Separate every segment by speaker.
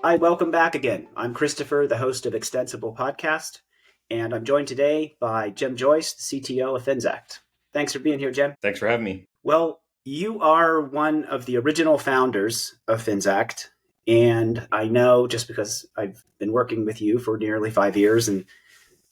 Speaker 1: Hi, welcome back again. I'm Christopher, the host of xtnsbl podcast, and I'm joined today by Jim Joyce, the CTO of Finxact. Thanks for being here, Jim.
Speaker 2: Thanks for having me.
Speaker 1: Well, you are one of the original founders of Finxact, and I know just because I've been working with you for nearly 5 years and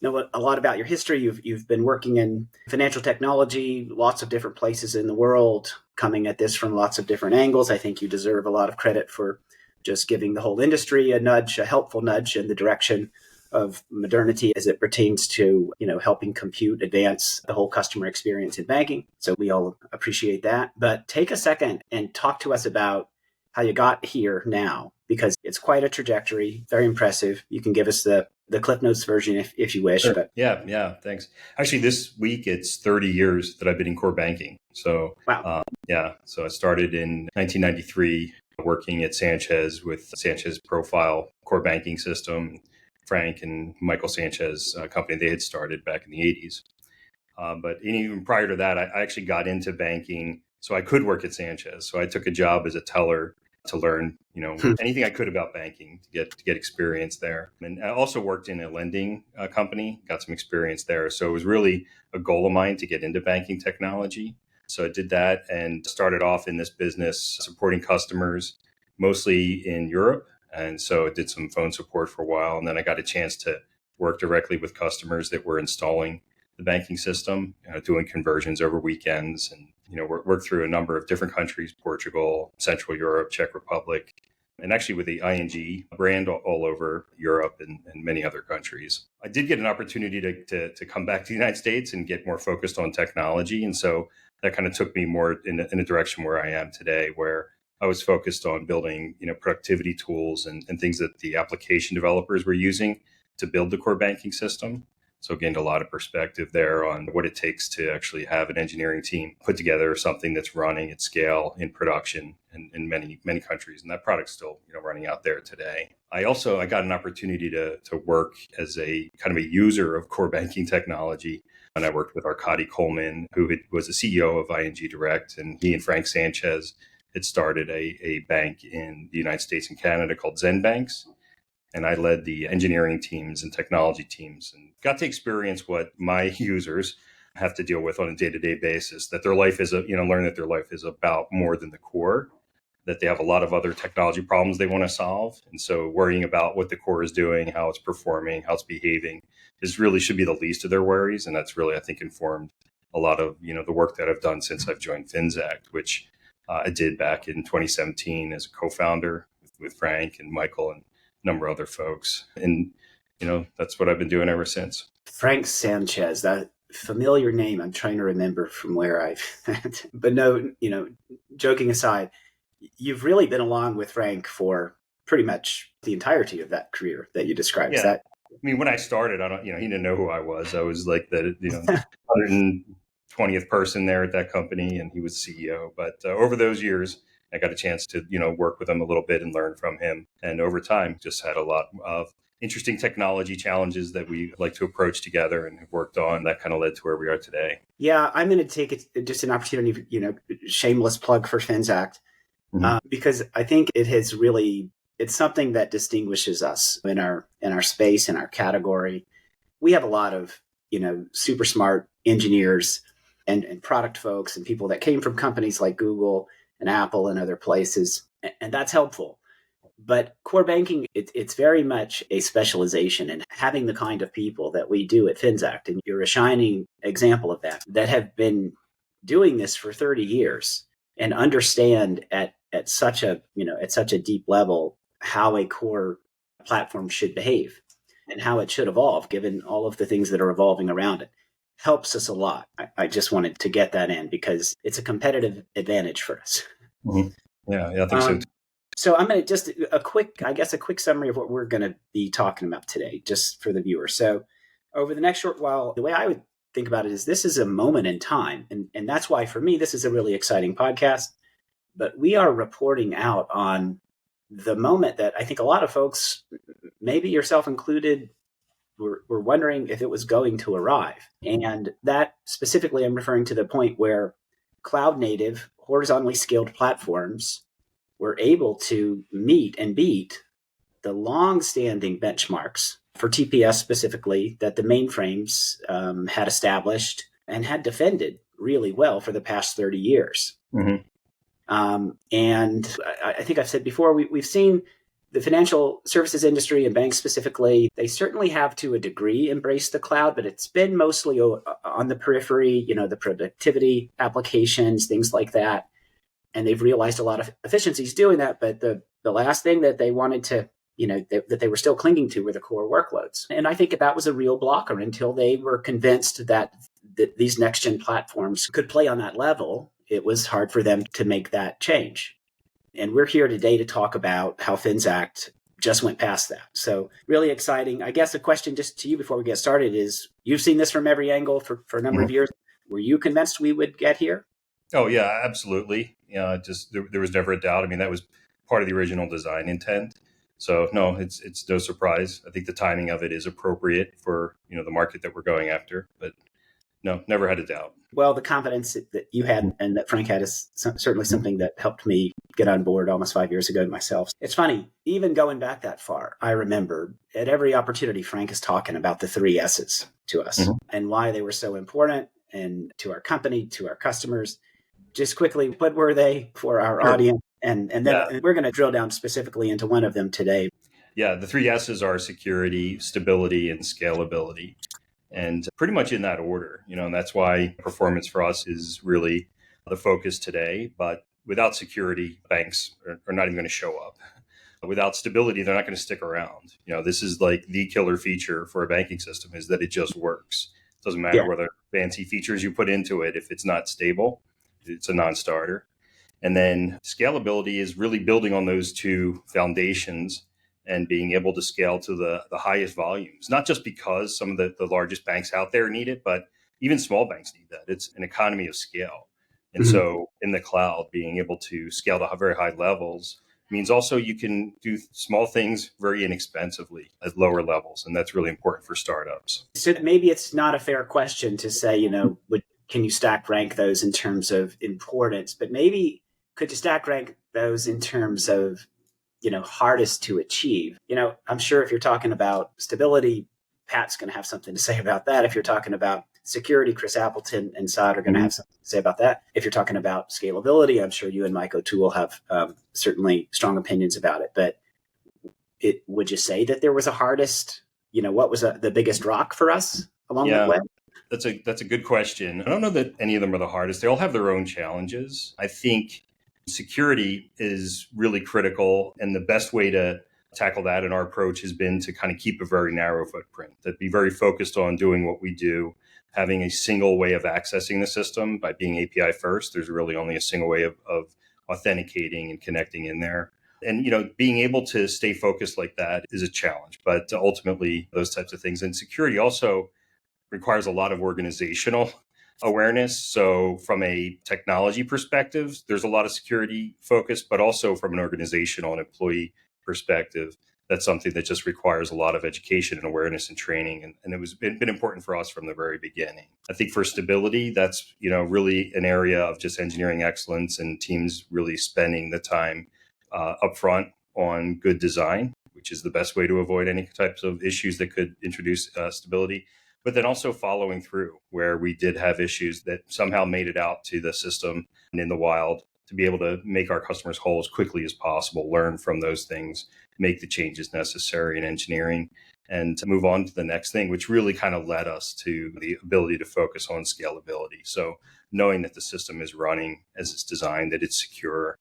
Speaker 1: know a lot about your history. You've been working in financial technology, lots of different places in the world, coming at this from lots of different angles. I think you deserve a lot of credit for just giving the whole industry a helpful nudge in the direction of modernity as it pertains to, helping compute advance the whole customer experience in banking. So we all appreciate that. But take a second and talk to us about how you got here now, because it's quite a trajectory, very impressive. You can give us the Cliff Notes version if you wish.
Speaker 2: Sure.
Speaker 1: But
Speaker 2: Yeah, thanks. Actually, this week it's 30 years that I've been in core banking. So,
Speaker 1: wow.
Speaker 2: So I started in 1993 working at Sanchez with Sanchez Profile core banking system. Frank and Michael Sanchez company they had started back in the 80s. But even prior to that, I actually got into banking so I could work at Sanchez. So I took a job as a teller to learn, anything I could about banking to get experience there. And I also worked in a lending company, got some experience there. So it was really a goal of mine to get into banking technology. So I did that and started off in this business supporting customers, mostly in Europe. And so I did some phone support for a while. And then I got a chance to work directly with customers that were installing the banking system, doing conversions over weekends and, work through a number of different countries, Portugal, Central Europe, Czech Republic, and actually with the ING brand all over Europe and many other countries. I did get an opportunity to come back to the United States and get more focused on technology. And so that kind of took me more in a direction where I am today, where I was focused on building, productivity tools and things that the application developers were using to build the core banking system. So gained a lot of perspective there on what it takes to actually have an engineering team put together something that's running at scale in production in many, many countries. And that product's still, running out there today. I got an opportunity to work as a kind of a user of core banking technology. And I worked with Arkady Coleman, who was the CEO of ING Direct. And he and Frank Sanchez had started a bank in the United States and Canada called Zen Banks. And I led the engineering teams and technology teams and got to experience what my users have to deal with on a day-to-day basis, that their life is, learn that their life is about more than the core, that they have a lot of other technology problems they want to solve. And so worrying about what the core is doing, how it's performing, how it's behaving should be the least of their worries. And that's really, I think, informed a lot of, the work that I've done since I've joined Finxact, which I did back in 2017 as a co-founder with Frank and Michael and number of other folks. And, that's what I've been doing ever since.
Speaker 1: Frank Sanchez, that familiar name. I'm trying to remember from where but no, joking aside, you've really been along with Frank for pretty much the entirety of that career that you described.
Speaker 2: Yeah.
Speaker 1: Is that?
Speaker 2: I mean, when I started, he didn't know who I was. I was like the, 120th person there at that company, and he was CEO. But over those years, I got a chance to, work with him a little bit and learn from him. And over time, just had a lot of interesting technology challenges that we like to approach together and have worked on. That kind of led to where we are today.
Speaker 1: Yeah, I'm going to take it just an opportunity, shameless plug for Finxact, because I think it's something that distinguishes us in our space, in our category. We have a lot of, super smart engineers and product folks and people that came from companies like Google and Apple and other places, and that's helpful. But core banking, it's very much a specialization, and having the kind of people that we do at Finxact, and you're a shining example of that have been doing this for 30 years and understand at such a deep level how a core platform should behave and how it should evolve, given all of the things that are evolving around it. Helps us a lot. I just wanted to get that in because it's a competitive advantage for us.
Speaker 2: Mm-hmm. Yeah, I think so too.
Speaker 1: So I'm going to just a quick summary of what we're going to be talking about today, just for the viewer. So over the next short while, the way I would think about it is this is a moment in time. And that's why for me, this is a really exciting podcast. But we are reporting out on the moment that I think a lot of folks, maybe yourself included, were wondering if it was going to arrive. And that specifically, I'm referring to the point where cloud native, horizontally scaled platforms were able to meet and beat the long-standing benchmarks for TPS specifically that the mainframes had established and had defended really well for the past 30 years.
Speaker 2: Mm-hmm.
Speaker 1: And I think I've said before, we've seen the financial services industry and banks specifically, they certainly have to a degree embraced the cloud, but it's been mostly on the periphery, the productivity applications, things like that. And they've realized a lot of efficiencies doing that. But the last thing that they wanted to, that they were still clinging to were the core workloads. And I think that was a real blocker until they were convinced that these next-gen platforms could play on that level. It was hard for them to make that change. And we're here today to talk about how Finxact just went past that. So really exciting. I guess a question just to you before we get started is, you've seen this from every angle for a number of years. Were you convinced we would get here?
Speaker 2: Oh, yeah, absolutely. Just there was never a doubt. I mean, that was part of the original design intent. So no, it's no surprise. I think the timing of it is appropriate for, the market that we're going after. But no, never had a doubt.
Speaker 1: Well, the confidence that you had and that Frank had is certainly something that helped me get on board almost 5 years ago myself. It's funny, even going back that far, I remember at every opportunity, Frank is talking about the 3 S's to us and why they were so important and to our company, to our customers. Just quickly, what were they for our audience? And then we're going to drill down specifically into one of them today.
Speaker 2: Yeah, the 3 S's are security, stability, and scalability. And pretty much in that order, and that's why performance for us is really the focus today. But without security, banks are not even going to show up. Without stability, they're not going to stick around. This is like the killer feature for a banking system, is that it just works. It doesn't matter whether fancy features you put into it. If it's not stable, it's a non-starter. And then scalability is really building on those 2 foundations and being able to scale to the highest volumes, not just because some of the largest banks out there need it, but even small banks need that. It's an economy of scale. And so in the cloud, being able to scale to very high levels means also you can do small things very inexpensively at lower levels. And that's really important for startups.
Speaker 1: So maybe it's not a fair question to say, can you stack rank those in terms of importance, but maybe could you stack rank those in terms of hardest to achieve? I'm sure if you're talking about stability, Pat's going to have something to say about that. If you're talking about security, Chris Appleton and Saad are going to have something to say about that. If you're talking about scalability, I'm sure you and Mike O'Toole have certainly strong opinions about it. But would you say that there was a hardest, what was the biggest rock for us along the way?
Speaker 2: That's a good question. I don't know that any of them are the hardest. They all have their own challenges. I think security is really critical, and the best way to tackle that in our approach has been to kind of keep a very narrow footprint, that be very focused on doing what we do, having a single way of accessing the system by being API first. There's really only a single way of authenticating and connecting in there. And, being able to stay focused like that is a challenge, but ultimately those types of things. And security also requires a lot of organizational awareness. So from a technology perspective, there's a lot of security focus, but also from an organizational and employee perspective, that's something that just requires a lot of education and awareness and training. And it was been important for us from the very beginning. I think for stability, that's, really an area of just engineering excellence and teams really spending the time upfront on good design, which is the best way to avoid any types of issues that could introduce stability. But then also following through, where we did have issues that somehow made it out to the system and in the wild, to be able to make our customers whole as quickly as possible, learn from those things, make the changes necessary in engineering, and to move on to the next thing, which really kind of led us to the ability to focus on scalability. So knowing that the system is running as it's designed, that it's secure,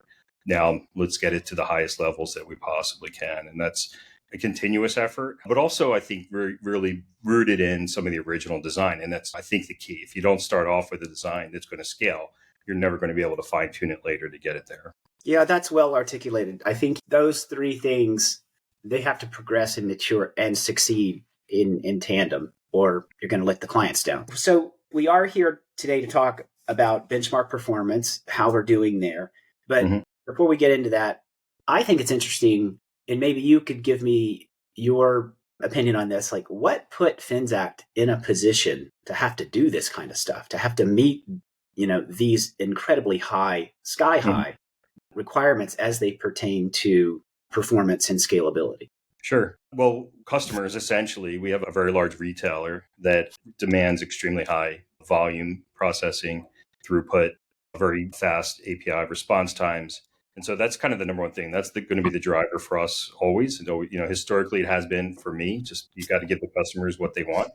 Speaker 2: now let's get it to the highest levels that we possibly can. And that's a continuous effort, but also I think really rooted in some of the original design. And that's, I think, the key. If you don't start off with a design that's going to scale, you're never going to be able to fine tune it later to get it there.
Speaker 1: Yeah, that's well articulated. I think those 3 things, they have to progress and mature and succeed in tandem, or you're going to let the clients down. So we are here today to talk about benchmark performance, how we're doing there. But before we get into that, I think it's interesting, and maybe you could give me your opinion on this. Like, what put Finxact in a position to have to do this kind of stuff, to have to meet, these incredibly high, sky high requirements as they pertain to performance and scalability?
Speaker 2: Sure. Well, customers, essentially, we have a very large retailer that demands extremely high volume processing, throughput, very fast API response times. And so that's kind of the number one thing. That's going to be the driver for us always. And, historically, it has been for me. Just you got to give the customers what they want.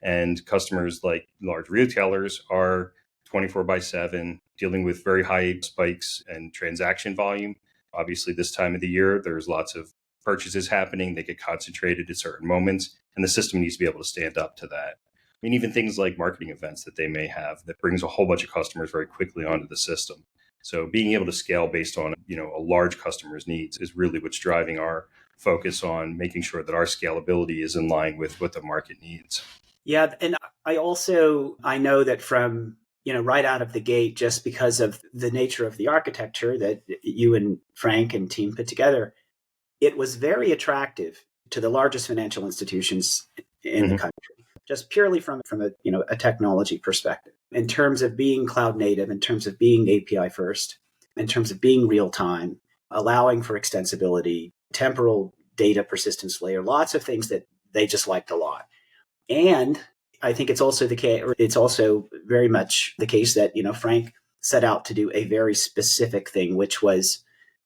Speaker 2: And customers like large retailers are 24 by 7, dealing with very high spikes and transaction volume. Obviously, this time of the year, there's lots of purchases happening. They get concentrated at certain moments, and the system needs to be able to stand up to that. I mean, even things like marketing events that they may have that brings a whole bunch of customers very quickly onto the system. So being able to scale based on, a large customer's needs is really what's driving our focus on making sure that our scalability is in line with what the market needs.
Speaker 1: Yeah. And I know that from, right out of the gate, just because of the nature of the architecture that you and Frank and team put together, it was very attractive to the largest financial institutions in the country, just purely from a technology perspective, in terms of being cloud native, in terms of being API first, in terms of being real time, allowing for extensibility, temporal data persistence layer, lots of things that they just liked a lot. And I think it's also the case, or it's also very much the case that, Frank set out to do a very specific thing, which was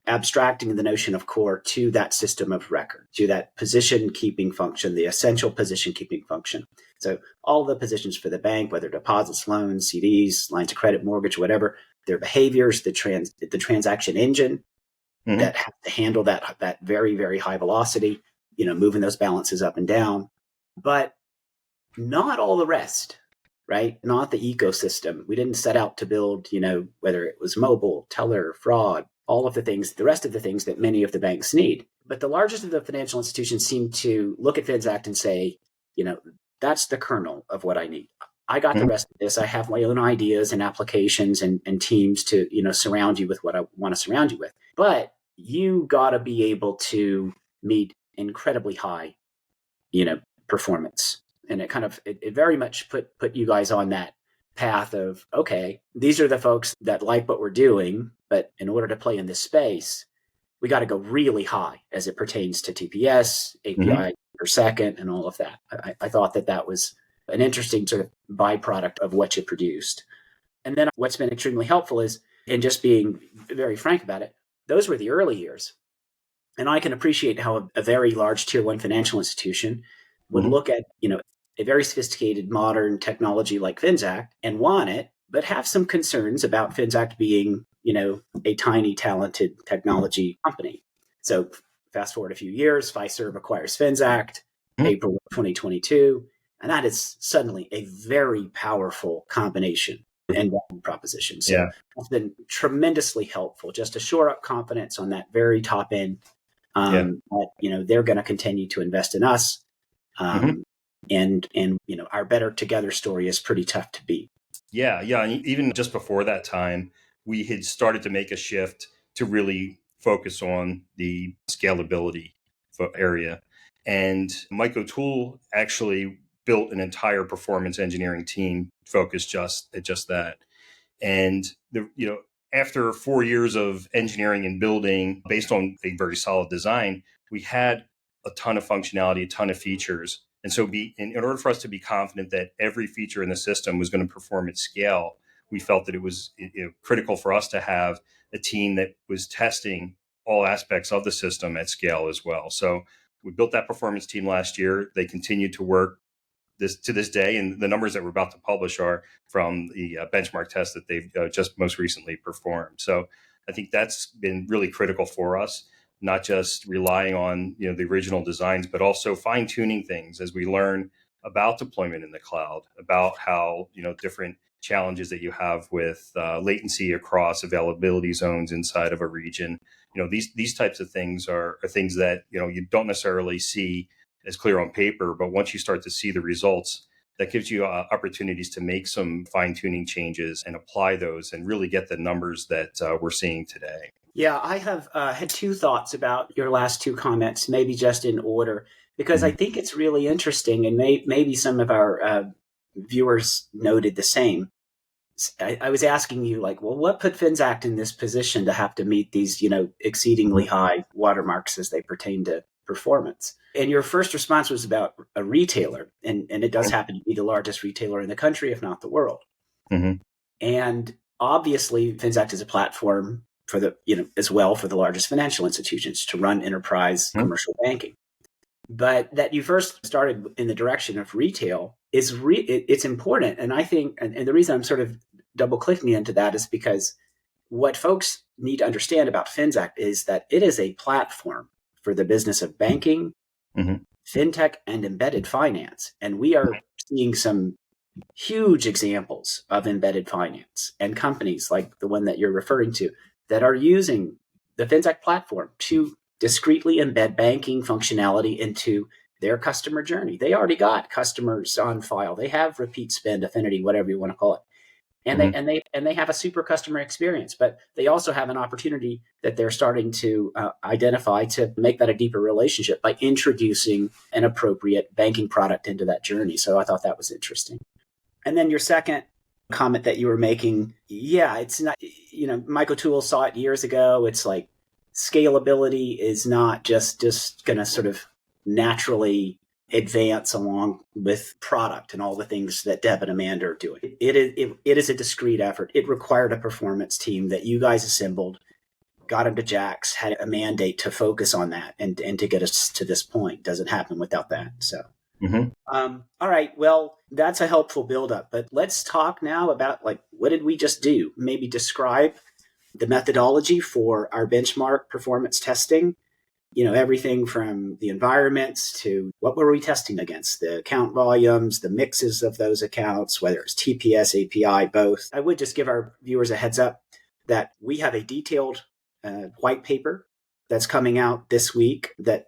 Speaker 1: abstracting the notion of core to that system of record, to that position keeping function, the essential position keeping function. So all the positions for the bank, whether deposits, loans, CDs, lines of credit, mortgage, whatever, their behaviors, the transaction engine that has to handle that very, very high velocity, moving those balances up and down, but not all the rest, right? Not the ecosystem. We didn't set out to build, whether it was mobile, teller, fraud, all of the rest of the things that many of the banks need. But the largest of the financial institutions seem to look at Finxact and say, that's the kernel of what I need. I got the rest of this. I have my own ideas and applications and teams to, surround you with what I want to surround you with. But you got to be able to meet incredibly high, performance. And it very much put you guys on that path of, okay, these are the folks that like what we're doing, but in order to play in this space, we got to go really high as it pertains to TPS, API per second, and all of that. I thought that was an interesting sort of byproduct of what you produced. And then what's been extremely helpful is, and just being very frank about it, those were the early years. And I can appreciate how a very large tier one financial institution would look at, a very sophisticated modern technology like Finxact and want it, but have some concerns about Finxact being, a tiny, talented technology company. So fast forward a few years, Fiserv acquires Finxact, April of 2022, and that is suddenly a very powerful combination and value proposition. So it's been tremendously helpful just to shore up confidence on that very top end. That, they're going to continue to invest in us. And our better together story is pretty tough to beat.
Speaker 2: Yeah. And even just before that time, we had started to make a shift to really focus on the scalability area. And Mike O'Toole actually built an entire performance engineering team focused just that. And after 4 years of engineering and building based on a very solid design, we had a ton of functionality, a ton of features. And so in order for us to be confident that every feature in the system was going to perform at scale, we felt that it was critical for us to have a team that was testing all aspects of the system at scale as well. So we built that performance team last year. They continue to work to this day, and the numbers that we're about to publish are from the benchmark test that they've just most recently performed. So I think that's been really critical for us, not just relying on the original designs, but also fine tuning things as we learn about deployment in the cloud, about how different challenges that you have with latency across availability zones inside of a region. These types of things are things that you don't necessarily see as clear on paper, but once you start to see the results, that gives you opportunities to make some fine-tuning changes and apply those and really get the numbers that we're seeing today.
Speaker 1: Yeah, I have had two thoughts about your last two comments, maybe just in order, because I think it's really interesting, and maybe some of our viewers noted the same. I was asking you, what put Finxact in this position to have to meet these, exceedingly high watermarks as they pertain to performance. And your first response was about a retailer, and it does happen to be the largest retailer in the country, if not the world.
Speaker 2: Mm-hmm.
Speaker 1: And obviously, Finxact is a platform for the, as well for the largest financial institutions to run enterprise commercial banking. But that you first started in the direction of retail is it's important. And I think, and the reason I'm sort of double clicking into that is because what folks need to understand about Finxact is that it is a platform for the business of banking, fintech, and embedded finance. And we are seeing some huge examples of embedded finance and companies like the one that you're referring to that are using the Finxact platform to discreetly embed banking functionality into their customer journey. They already got customers on file. They have repeat spend, affinity, whatever you want to call it. And they have a super customer experience, but they also have an opportunity that they're starting to identify to make that a deeper relationship by introducing an appropriate banking product into that journey. So I thought that was interesting. And then your second comment that you were making, it's not, Michael Toole saw it years ago. It's like scalability is not just going to sort of naturally advance along with product and all the things that Deb and Amanda are doing. It is a discrete effort. It required a performance team that you guys assembled, got into Jax, had a mandate to focus on that and to get us to this point. Doesn't happen without that. So, all right, well, that's a helpful buildup, but let's talk now about what did we just do? Maybe describe the methodology for our benchmark performance testing. Everything from the environments to what were we testing against, the account volumes, the mixes of those accounts, whether it's TPS, API, both. I would just give our viewers a heads up that we have a detailed white paper that's coming out this week that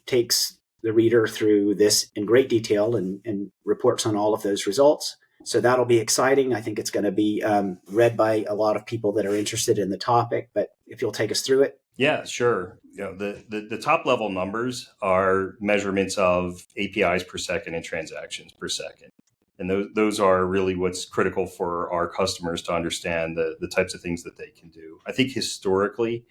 Speaker 1: takes the reader through this in great detail and reports on all of those results. So that'll be exciting. I think it's going to be read by a lot of people that are interested in the topic, but if you'll take us through it.
Speaker 2: Yeah, sure. The top level numbers are measurements of APIs per second and transactions per second. And those are really what's critical for our customers to understand the types of things that they can do. I think historically,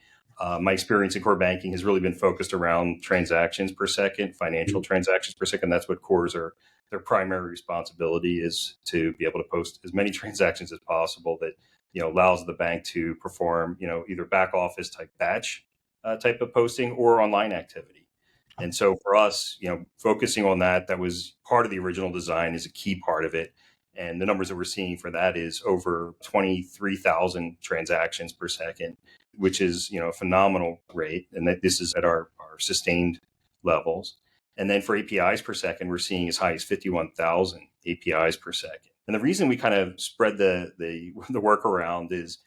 Speaker 2: my experience in core banking has really been focused around transactions per second, financial transactions per second. That's what cores are. Their primary responsibility is to be able to post as many transactions as possible that allows the bank to perform either back office type batch type of posting or online activity. And so for us, focusing on that was part of the original design, is a key part of it. And the numbers that we're seeing for that is over 23,000 transactions per second, which is a phenomenal rate. And that this is at our sustained levels. And then for APIs per second, we're seeing as high as 51,000 APIs per second. And the reason we kind of spread the work around is,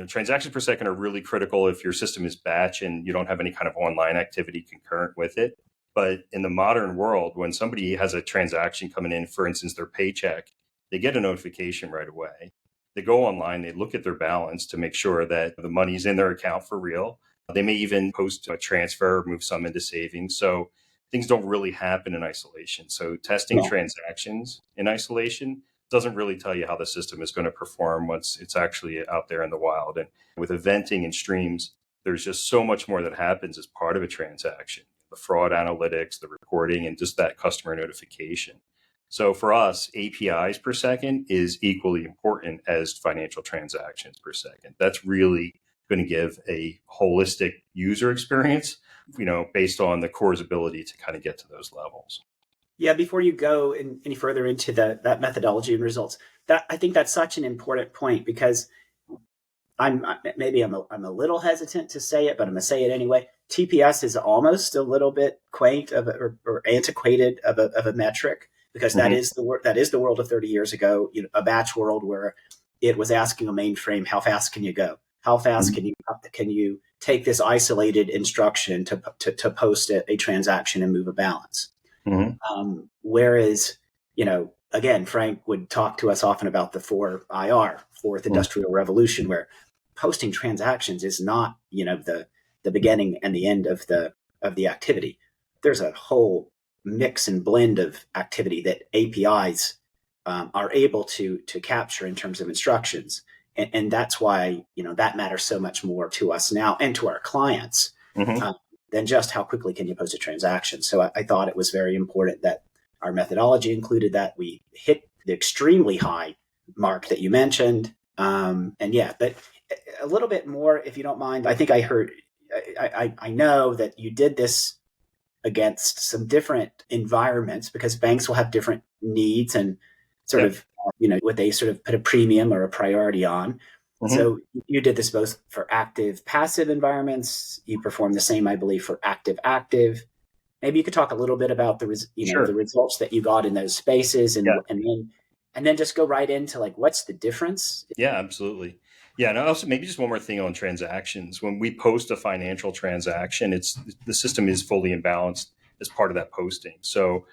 Speaker 2: transactions per second are really critical if your system is batch and you don't have any kind of online activity concurrent with it. But in the modern world, when somebody has a transaction coming in, for instance, their paycheck, they get a notification right away. They go online, they look at their balance to make sure that the money's in their account for real. They may even post a transfer or move some into savings. So things don't really happen in isolation. So testing transactions in isolation doesn't really tell you how the system is going to perform once it's actually out there in the wild. And with eventing and streams, there's just so much more that happens as part of a transaction. The fraud analytics, the reporting, and just that customer notification. So for us, APIs per second is equally important as financial transactions per second. That's really going to give a holistic user experience, based on the core's ability to kind of get to those levels.
Speaker 1: Yeah, before you go any further into that methodology and results, I think that's such an important point, because I'm a little hesitant to say it, but I'm going to say it anyway. TPS is almost a little bit quaint or antiquated of a metric, because that is the world of 30 years ago, a batch world where it was asking a mainframe, how fast can you go? How fast can you take this isolated instruction to post a transaction and move a balance? Whereas, again, Frank would talk to us often about the fourth industrial revolution, where posting transactions is not, the beginning and the end of the activity. There's a whole mix and blend of activity that APIs are able to capture in terms of instructions. And that's why, that matters so much more to us now and to our clients. than just how quickly can you post a transaction. So I thought it was very important that our methodology included that. We hit the extremely high mark that you mentioned. But a little bit more, if you don't mind. I think I know that you did this against some different environments because banks will have different needs and sort of, what they sort of put a premium or a priority on. Mm-hmm. So you did this both for active, passive environments. You performed the same, I believe, for active. Maybe you could talk a little bit about the results that you got in those spaces, and then just go right into like, what's the difference?
Speaker 2: Yeah, absolutely. Yeah, and also maybe just one more thing on transactions. When we post a financial transaction, the system is fully imbalanced as part of that posting. So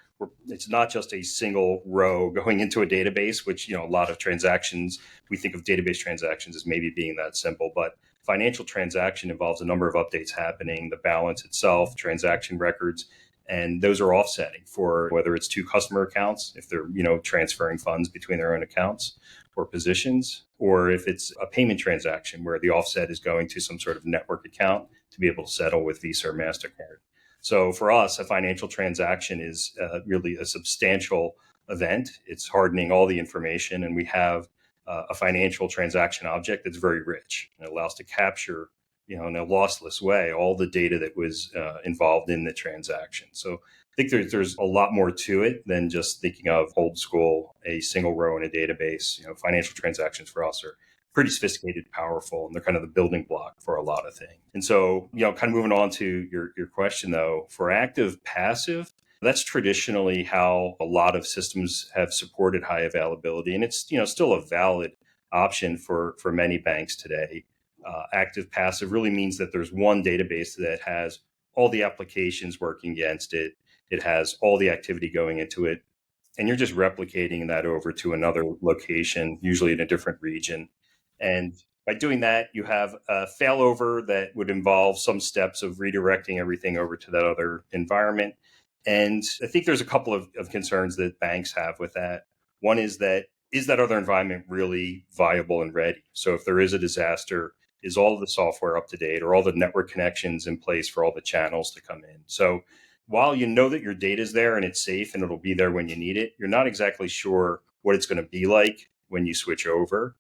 Speaker 2: it's not just a single row going into a database, which, a lot of transactions, we think of database transactions as maybe being that simple, but financial transaction involves a number of updates happening, the balance itself, transaction records, and those are offsetting for whether it's two customer accounts, if they're, transferring funds between their own accounts or positions, or if it's a payment transaction where the offset is going to some sort of network account to be able to settle with Visa or MasterCard. So for us, a financial transaction is really a substantial event. It's hardening all the information, and we have a financial transaction object that's very rich. And it allows to capture, in a lossless way, all the data that was involved in the transaction. So I think there's a lot more to it than just thinking of old school, a single row in a database. Financial transactions for us are pretty sophisticated, powerful, and they're kind of the building block for a lot of things. And so, kind of moving on to your question, though, for active passive, that's traditionally how a lot of systems have supported high availability. And it's, still a valid option for many banks today. Active passive really means that there's one database that has all the applications working against it. It has all the activity going into it. And you're just replicating that over to another location, usually in a different region. And by doing that, you have a failover that would involve some steps of redirecting everything over to that other environment. And I think there's a couple of concerns that banks have with that. One is that other environment really viable and ready? So if there is a disaster, is all of the software up to date, or all the network connections in place for all the channels to come in? So while you know that your data is there and it's safe and it'll be there when you need it, you're not exactly sure what it's going to be like when you switch over,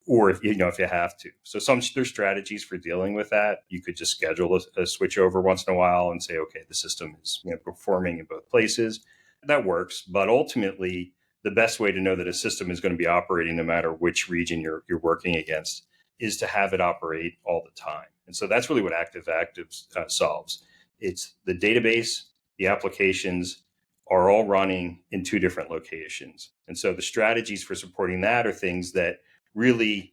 Speaker 2: or if you have to. So there's strategies for dealing with that. You could just schedule a switch over once in a while and say, okay, the system is performing in both places. That works, but ultimately, the best way to know that a system is going to be operating no matter which region you're working against is to have it operate all the time. And so that's really what active solves. It's the database, the applications are all running in two different locations. And so the strategies for supporting that are things that really,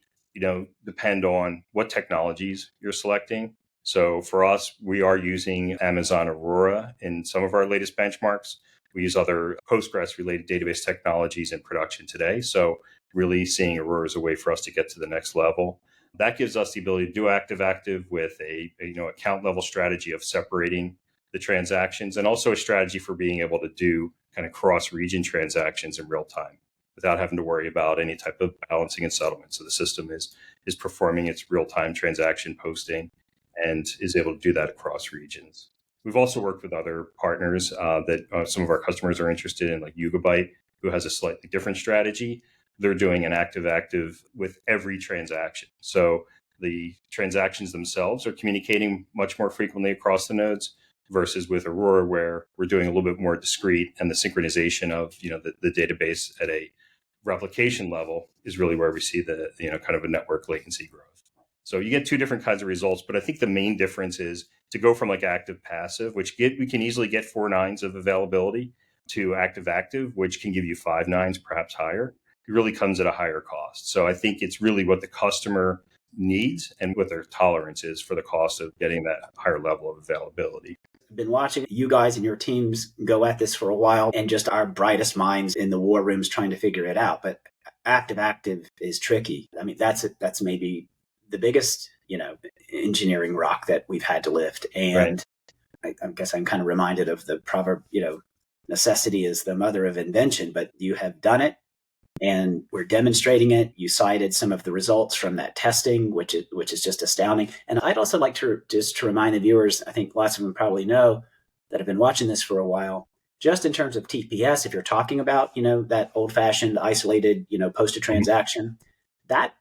Speaker 2: depend on what technologies you're selecting. So for us, we are using Amazon Aurora in some of our latest benchmarks. We use other Postgres-related database technologies in production today. So really seeing Aurora as a way for us to get to the next level. That gives us the ability to do active with a account level strategy of separating the transactions, and also a strategy for being able to do kind of cross-region transactions in real time without having to worry about any type of balancing and settlement. So the system is performing its real-time transaction posting and is able to do that across regions. We've also worked with other partners that some of our customers are interested in, like Yugabyte, who has a slightly different strategy. They're doing an active with every transaction. So the transactions themselves are communicating much more frequently across the nodes, versus with Aurora, where we're doing a little bit more discrete, and the synchronization of the database at a replication level is really where we see the kind of a network latency growth. So you get two different kinds of results, but I think the main difference is to go from like active passive, which we can easily get 4 nines of availability, to active, which can give you 5 nines, perhaps higher. It really comes at a higher cost. So I think it's really what the customer needs and what their tolerance is for the cost of getting that higher level of availability.
Speaker 1: I've been watching you guys and your teams go at this for a while, and just our brightest minds in the war rooms trying to figure it out. But active is tricky. I mean, that's maybe the biggest, engineering rock that we've had to lift. And right. I guess I'm kind of reminded of the proverb, necessity is the mother of invention, but you have done it. and we're demonstrating it. You cited some of the results from that testing, which is just astounding. And I'd also like to remind the viewers, I think lots of them probably know that have been watching this for a while, just in terms of TPS, if you're talking about, that old-fashioned isolated, posted transaction, that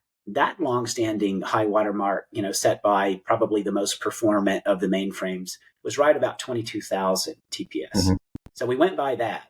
Speaker 1: longstanding high watermark, set by probably the most performant of the mainframes was right about 22,000 TPS. So we went by that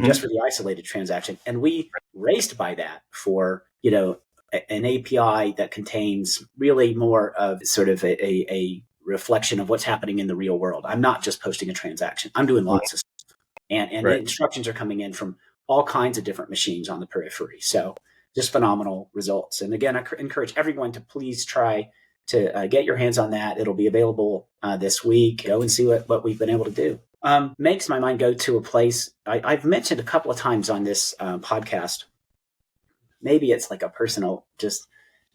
Speaker 1: just for the isolated transaction, and we raced by that for, an API that contains really more of sort of a reflection of what's happening in the real world. I'm not just posting a transaction. I'm doing lots of stuff. And the instructions are coming in from all kinds of different machines on the periphery. So just phenomenal results. And again, I encourage everyone to please try to get your hands on that. It'll be available this week. Go and see what we've been able to do. Makes my mind go to a place I've mentioned a couple of times on this podcast. Maybe it's like a personal just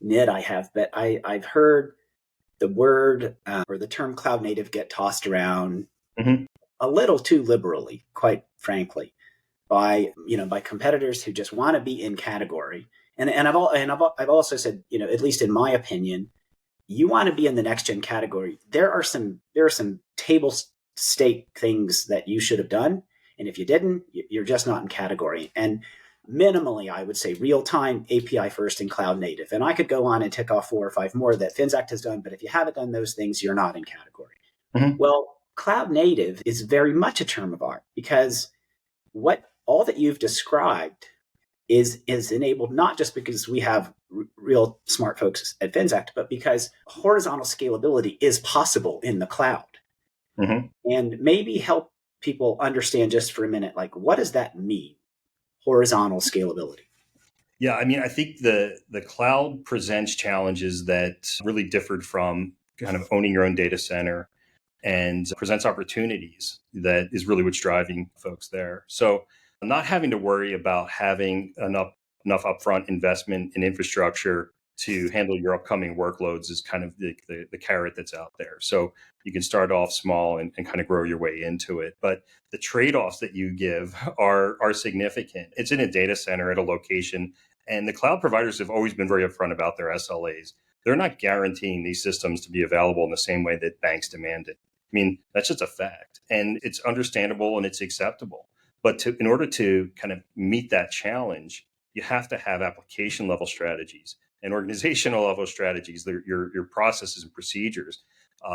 Speaker 1: nit I have, but I've heard the word or the term cloud native get tossed around a little too liberally, quite frankly, by competitors who just want to be in category. And I've also said, at least in my opinion, you want to be in the next gen category. There are some table stake things that you should have done, and if you didn't, you're just not in category. And minimally, I would say real-time API first and cloud native. And I could go on and tick off 4 or 5 more that Finxact has done, but if you haven't done those things, you're not in category. Well, cloud native is very much a term of art, because all that you've described is enabled not just because we have real smart folks at Finxact, but because horizontal scalability is possible in the cloud. And maybe help people understand just for a minute, like, what does that mean? Horizontal scalability.
Speaker 2: Yeah, I mean, I think the cloud presents challenges that really differed from kind of owning your own data center, and presents opportunities that is really what's driving folks there. So not having to worry about having enough upfront investment in infrastructure to handle your upcoming workloads is kind of the carrot that's out there. So you can start off small and kind of grow your way into it. But the trade-offs that you give are significant. It's in a data center at a location, and the cloud providers have always been very upfront about their SLAs. They're not guaranteeing these systems to be available in the same way that banks demand it. I mean, that's just a fact, and it's understandable and it's acceptable. But in order to kind of meet that challenge, you have to have application level strategies and organizational level strategies, your processes and procedures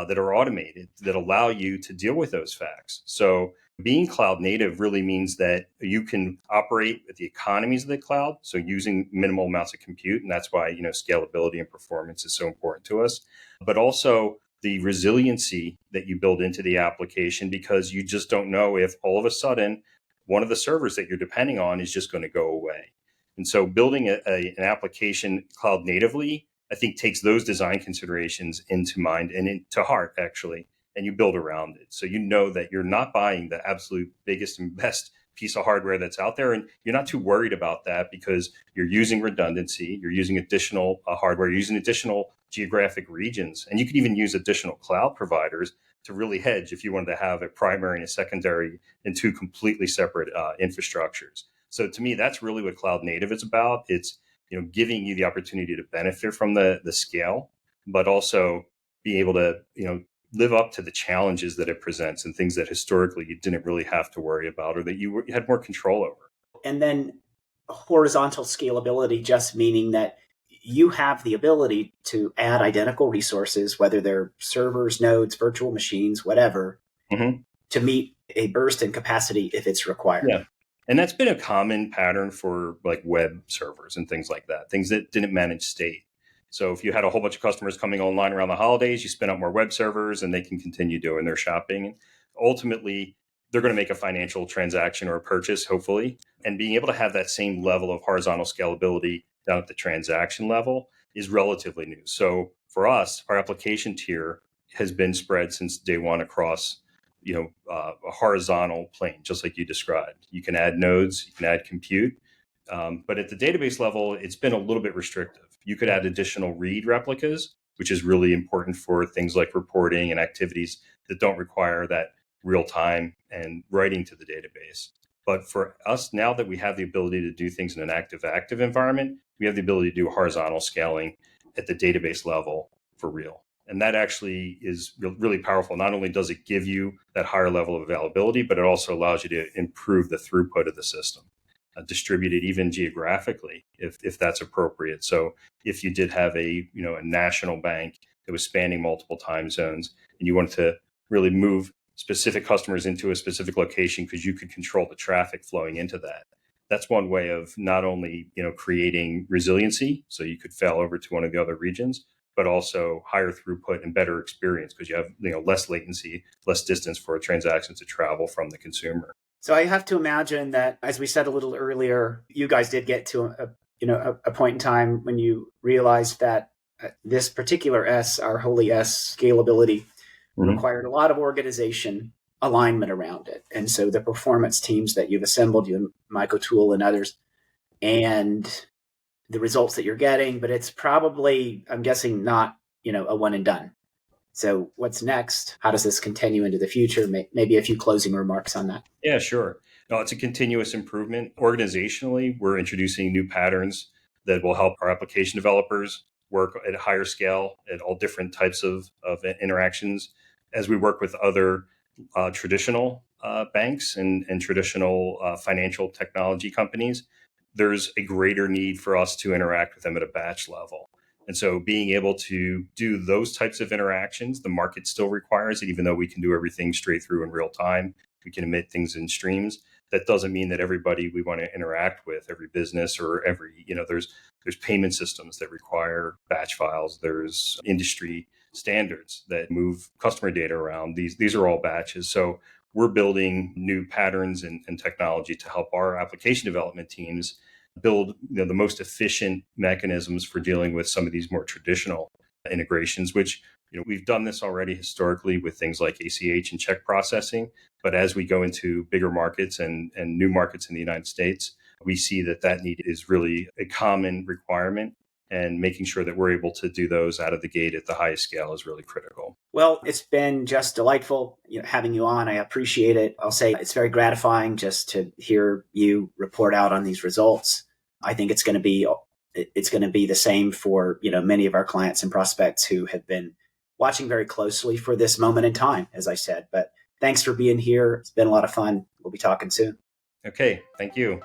Speaker 2: that are automated that allow you to deal with those facts. So being cloud native really means that you can operate with the economies of the cloud, so using minimal amounts of compute, and that's why scalability and performance is so important to us. But also the resiliency that you build into the application, because you just don't know if all of a sudden one of the servers that you're depending on is just going to go away. And so building an application cloud natively, I think, takes those design considerations into mind and into heart, actually, and you build around it. So you know that you're not buying the absolute biggest and best piece of hardware that's out there, and you're not too worried about that because you're using redundancy, you're using additional hardware, you're using additional geographic regions, and you can even use additional cloud providers to really hedge if you wanted to have a primary and a secondary in 2 completely separate infrastructures. So to me, that's really what cloud native is about. It's giving you the opportunity to benefit from the scale, but also be able to live up to the challenges that it presents and things that historically you didn't really have to worry about, or that you had more control over.
Speaker 1: And then horizontal scalability, just meaning that you have the ability to add identical resources, whether they're servers, nodes, virtual machines, whatever, to meet a burst in capacity if it's required.
Speaker 2: Yeah. And that's been a common pattern for like web servers and things like that, things that didn't manage state. So if you had a whole bunch of customers coming online around the holidays, you spin up more web servers and they can continue doing their shopping. And ultimately, they're going to make a financial transaction or a purchase, hopefully. And being able to have that same level of horizontal scalability down at the transaction level is relatively new. So for us, our application tier has been spread since day one across a horizontal plane, just like you described. You can add nodes, you can add compute. But at the database level, it's been a little bit restrictive. You could add additional read replicas, which is really important for things like reporting and activities that don't require that real time and writing to the database. But for us, now that we have the ability to do things in an active environment, we have the ability to do horizontal scaling at the database level for real. And that actually is really powerful. Not only does it give you that higher level of availability, but it also allows you to improve the throughput of the system, distribute it even geographically if that's appropriate. So if you did have a national bank that was spanning multiple time zones and you wanted to really move specific customers into a specific location because you could control the traffic flowing into that. That's one way of not only creating resiliency, so you could fail over to one of the other regions, but also higher throughput and better experience because you have less latency, less distance for a transaction to travel from the consumer.
Speaker 1: So I have to imagine that, as we said a little earlier, you guys did get to a point in time when you realized that this particular S, our holy S, scalability, required a lot of organization alignment around it. And so the performance teams that you've assembled, you and Mike O'Toole and others, and the results that you're getting, but it's probably, I'm guessing, not, a one and done. So what's next? How does this continue into the future? Maybe a few closing remarks on that.
Speaker 2: Yeah, sure. No, it's a continuous improvement. Organizationally, we're introducing new patterns that will help our application developers work at a higher scale at all different types of interactions. As we work with other traditional banks and traditional financial technology companies, there's a greater need for us to interact with them at a batch level. And so being able to do those types of interactions, the market still requires it, even though we can do everything straight through in real time. We can emit things in streams. That doesn't mean that everybody we want to interact with, every business or every, there's payment systems that require batch files. There's industry standards that move customer data around. These are all batches. So we're building new patterns and technology to help our application development teams build the most efficient mechanisms for dealing with some of these more traditional integrations, which we've done this already historically with things like ACH and check processing. But as we go into bigger markets and new markets in the United States, we see that need is really a common requirement. And making sure that we're able to do those out of the gate at the highest scale is really critical.
Speaker 1: Well, it's been just delightful having you on. I appreciate it. I'll say it's very gratifying just to hear you report out on these results. I think it's going to be the same for many of our clients and prospects who have been watching very closely for this moment in time, as I said. But thanks for being here. It's been a lot of fun. We'll be talking soon.
Speaker 2: Okay, thank you.